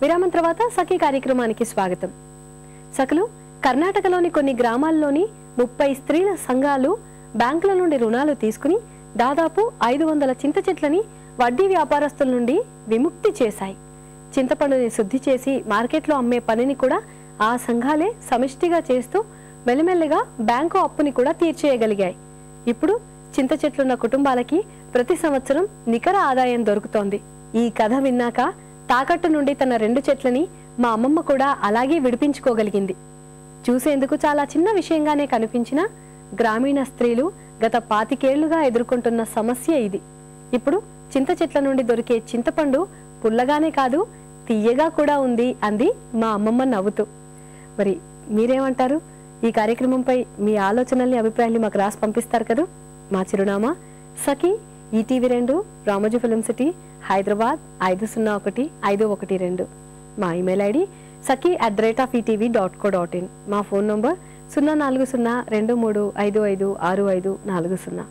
విరామం తర్వాత సఖీ కార్యక్రమానికి స్వాగతం. సఖలు, కర్ణాటకలోని కొన్ని గ్రామాల్లోని 30 స్త్రీల సంఘాలు బ్యాంకుల నుండి రుణాలు తీసుకుని దాదాపు 500 చింత చెట్లని వడ్డీ వ్యాపారస్తుల నుండి విముక్తి చేశాయి. చింతపండుని శుద్ధి చేసి మార్కెట్లో అమ్మే పనిని కూడా ఆ సంఘాలే సమిష్టిగా చేస్తూ మెల్లమెల్లగా బ్యాంకు అప్పుని కూడా తీర్చేయగలిగాయి. ఇప్పుడు చింత చెట్లున్న కుటుంబాలకి ప్రతి సంవత్సరం నికర ఆదాయం దొరుకుతోంది. ఈ కథ విన్నాక తాకట్టు నుండి తన 2 చెట్లని మా అమ్మమ్మ కూడా అలాగే విడిపించుకోగలిగింది. చూసేందుకు చాలా చిన్న విషయంగానే కనిపించిన గ్రామీణ స్త్రీలు గత 25 ఏళ్లుగా ఎదుర్కొంటున్న సమస్య ఇది. ఇప్పుడు చింత చెట్ల నుండి దొరికే చింతపండు పుల్లగానే కాదు, తీయగా కూడా ఉంది అంది మా అమ్మమ్మ నవ్వుతూ. మరి మీరేమంటారు? ఈ కార్యక్రమంపై మీ ఆలోచనల్ని, అభిప్రాయాన్ని మాకు రాసి పంపిస్తారు కదా. మా చిరునామా Sakhi, ETV 2, Ramoji film city, Hyderabad 501512. మా ఇమెయిల్ ఐడి saki@etv.co.in. మా ఫోన్ నంబర్ 0402355650.